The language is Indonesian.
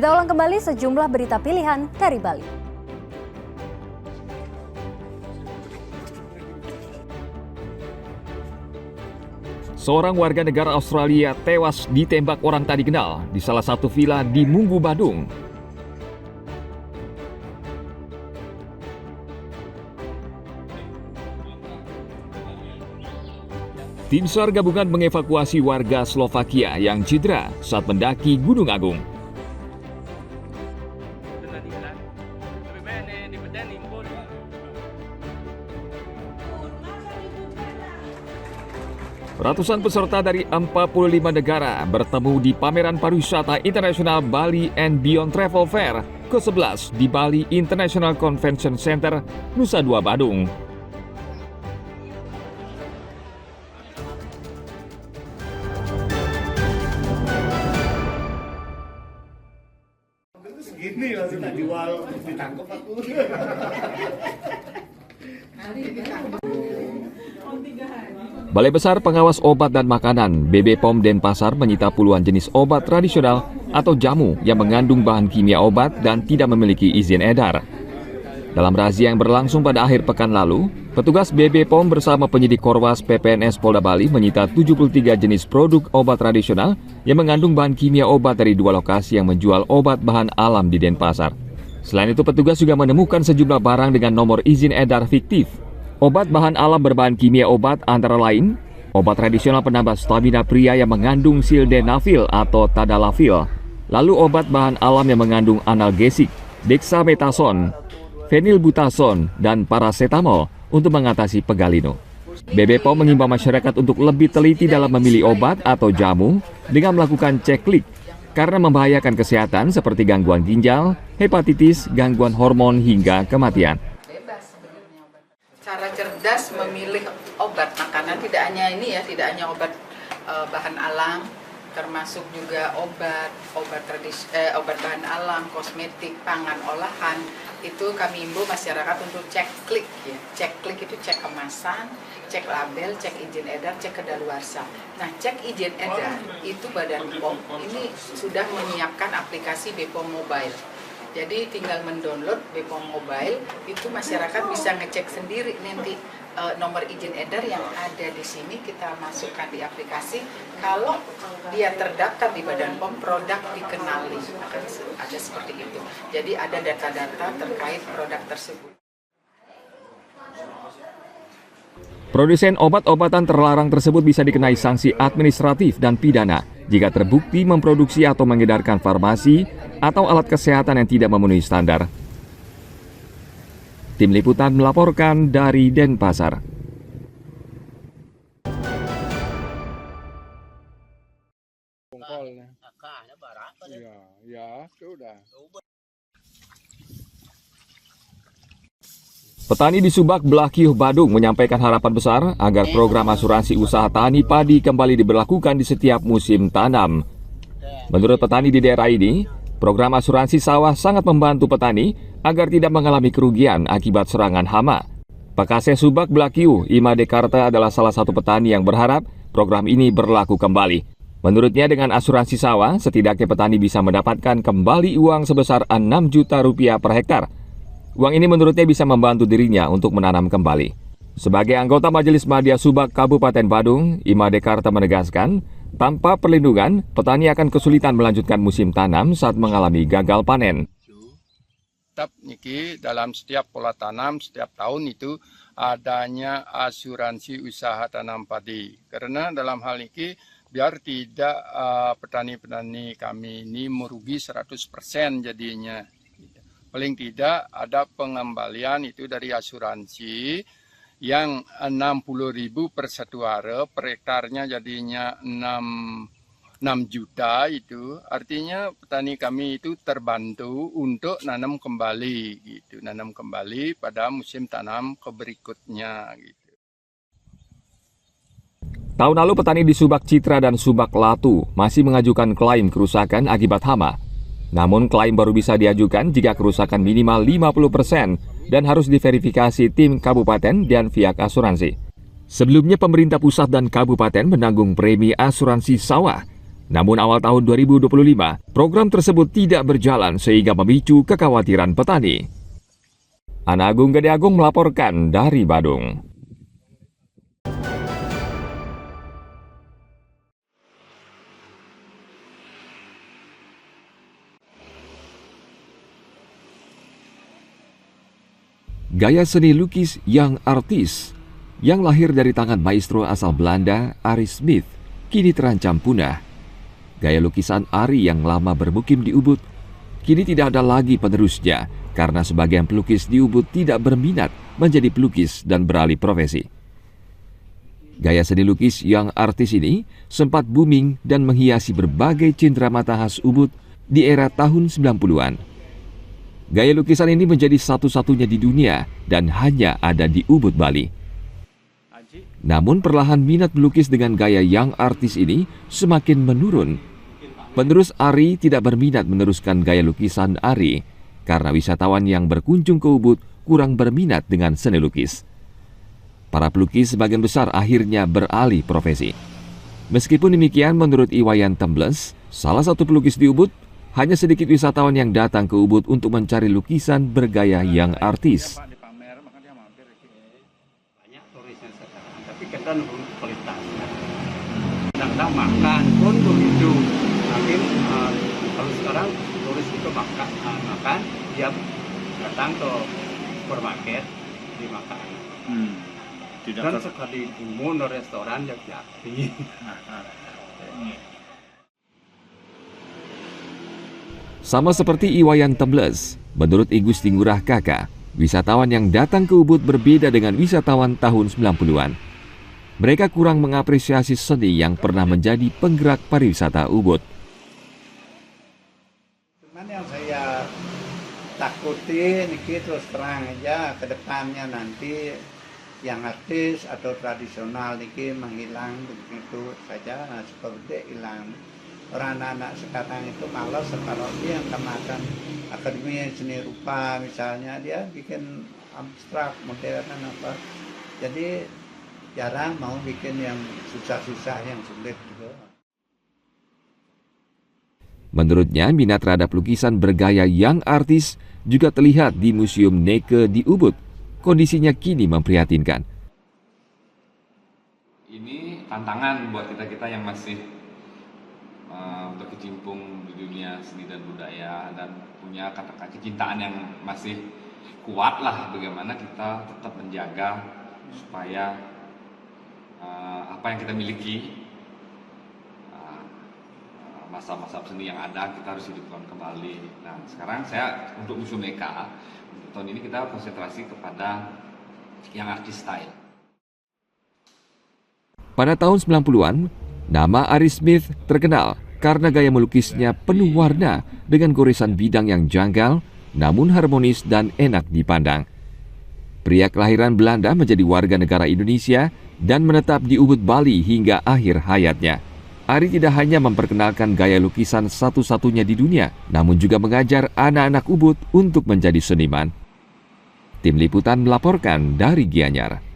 Kita ulang kembali sejumlah berita pilihan dari Bali. Seorang warga negara Australia tewas ditembak orang tak dikenal di salah satu villa di Munggu, Badung. Tim SAR gabungan mengevakuasi warga Slovakia yang cedera saat mendaki Gunung Agung. Ratusan peserta dari 45 negara bertemu di pameran pariwisata internasional Bali and Beyond Travel Fair ke-11 di Bali International Convention Center, Nusa Dua, Badung. Segini langsung jual, ditangkap aku. Balai Besar Pengawas Obat dan Makanan BB POM Denpasar menyita puluhan jenis obat tradisional atau jamu yang mengandung bahan kimia obat dan tidak memiliki izin edar. Dalam razia yang berlangsung pada akhir pekan lalu, petugas BB POM bersama penyidik Korwas PPNS Polda Bali menyita 73 jenis produk obat tradisional yang mengandung bahan kimia obat dari dua lokasi yang menjual obat bahan alam di Denpasar. Selain itu, petugas juga menemukan sejumlah barang dengan nomor izin edar fiktif. Obat bahan alam berbahan kimia obat antara lain obat tradisional penambah stamina pria yang mengandung sildenafil atau tadalafil, lalu obat bahan alam yang mengandung analgesik, dexamethasone, fenilbutason, dan paracetamol untuk mengatasi pegalino. BB POM mengimbau masyarakat untuk lebih teliti dalam memilih obat atau jamu dengan melakukan cek-klik karena membahayakan kesehatan seperti gangguan ginjal, hepatitis, gangguan hormon, hingga kematian. Cara cerdas memilih obat makanan tidak hanya ini ya, tidak hanya obat bahan alam, termasuk juga obat bahan alam, kosmetik, pangan olahan. Itu kami himbau masyarakat untuk cek klik ya. Cek klik itu cek kemasan, cek label, cek izin edar, cek kedaluarsa. Nah, cek izin edar itu Badan POM ini sudah menyiapkan aplikasi BPOM Mobile. Jadi tinggal mendownload BPOM Mobile, itu masyarakat bisa ngecek sendiri nanti nomor izin edar yang ada di sini kita masukkan di aplikasi. Kalau dia terdaftar di Badan POM, produk dikenali, akan ada seperti itu. Jadi ada data-data terkait produk tersebut. Produsen obat-obatan terlarang tersebut bisa dikenai sanksi administratif dan pidana jika terbukti memproduksi atau mengedarkan farmasi atau alat kesehatan yang tidak memenuhi standar. Tim Liputan melaporkan dari Denpasar. Petani di Subak, Blakiuh, Badung menyampaikan harapan besar agar program asuransi usaha tani padi kembali diberlakukan di setiap musim tanam. Menurut petani di daerah ini, program asuransi sawah sangat membantu petani agar tidak mengalami kerugian akibat serangan hama. Pakase Subak, Blakiuh, Ima Dekarta adalah salah satu petani yang berharap program ini berlaku kembali. Menurutnya dengan asuransi sawah, setidaknya petani bisa mendapatkan kembali uang sebesar 6 juta rupiah per hektar. Uang ini menurutnya bisa membantu dirinya untuk menanam kembali. Sebagai anggota Majelis Madya Subak Kabupaten Badung, Ima Dekarta menegaskan, tanpa perlindungan, petani akan kesulitan melanjutkan musim tanam saat mengalami gagal panen. Tetap niki dalam setiap pola tanam setiap tahun itu adanya asuransi usaha tanam padi. Karena dalam hal ini biar tidak petani-petani kami ini merugi 100% jadinya. Paling tidak ada pengembalian itu dari asuransi yang 60.000 per satu are, per hektarnya jadinya 6 juta itu. Artinya petani kami itu terbantu untuk nanam kembali gitu, nanam kembali pada musim tanam berikutnya gitu. Tahun lalu petani di Subak Citra dan Subak Latu masih mengajukan klaim kerusakan akibat hama. Namun klaim baru bisa diajukan jika kerusakan minimal 50% dan harus diverifikasi tim kabupaten dan pihak asuransi. Sebelumnya pemerintah pusat dan kabupaten menanggung premi asuransi sawah. Namun awal tahun 2025, program tersebut tidak berjalan sehingga memicu kekhawatiran petani. Ana Agung Gede Agung melaporkan dari Badung. Gaya seni lukis yang artis, yang lahir dari tangan maestro asal Belanda, Ari Smith, kini terancam punah. Gaya lukisan Ari yang lama bermukim di Ubud, kini tidak ada lagi penerusnya karena sebagian pelukis di Ubud tidak berminat menjadi pelukis dan beralih profesi. Gaya seni lukis yang artis ini sempat booming dan menghiasi berbagai cenderamata khas Ubud di era tahun 90-an. Gaya lukisan ini menjadi satu-satunya di dunia dan hanya ada di Ubud, Bali. Namun perlahan minat melukis dengan gaya yang artis ini semakin menurun. Penerus Ari tidak berminat meneruskan gaya lukisan Ari karena wisatawan yang berkunjung ke Ubud kurang berminat dengan seni lukis. Para pelukis sebagian besar akhirnya beralih profesi. Meskipun demikian, menurut Iwayan Tembles, salah satu pelukis di Ubud, hanya sedikit wisatawan yang datang ke Ubud untuk mencari lukisan bergaya yang artis. Banyak turisnya sekarang, tapi kita nunggu kualitasnya. Kadang-kadang makan pun begitu. Tapi kalau sekarang turis itu makan, dia datang ke supermarket dimakan. Dan sekali umum di restoran dia jadi. Sama seperti Iwayan Tembles, menurut Igusti Ngurah Kaka, wisatawan yang datang ke Ubud berbeda dengan wisatawan tahun 90-an. Mereka kurang mengapresiasi seni yang pernah menjadi penggerak pariwisata Ubud. Cuman yang saya takuti ini terus terang aja ke depannya nanti yang artis atau tradisional ini menghilang begitu saja, nah seperti hilang. Orang anak-anak sekarang itu malas kalau dia yang kemakan akademi seni rupa misalnya, dia bikin abstrak, modern apa. Jadi jarang mau bikin yang susah-susah, yang sulit gitu. Menurutnya, minat terhadap lukisan bergaya yang artis juga terlihat di Museum Neke di Ubud. Kondisinya kini memprihatinkan. Ini tantangan buat kita-kita yang masih berkecimpung di dunia seni dan budaya dan punya katakan kecintaan yang masih kuat lah, bagaimana kita tetap menjaga supaya apa yang kita miliki, masa-masa seni yang ada kita harus hidupkan kembali. Nah sekarang saya untuk Museum Neka tahun ini kita konsentrasi kepada yang artis style. Pada tahun 90-an, nama Ari Smith terkenal karena gaya melukisnya penuh warna dengan goresan bidang yang janggal, namun harmonis dan enak dipandang. Pria kelahiran Belanda menjadi warga negara Indonesia dan menetap di Ubud, Bali hingga akhir hayatnya. Ari tidak hanya memperkenalkan gaya lukisan satu-satunya di dunia, namun juga mengajar anak-anak Ubud untuk menjadi seniman. Tim Liputan melaporkan dari Gianyar.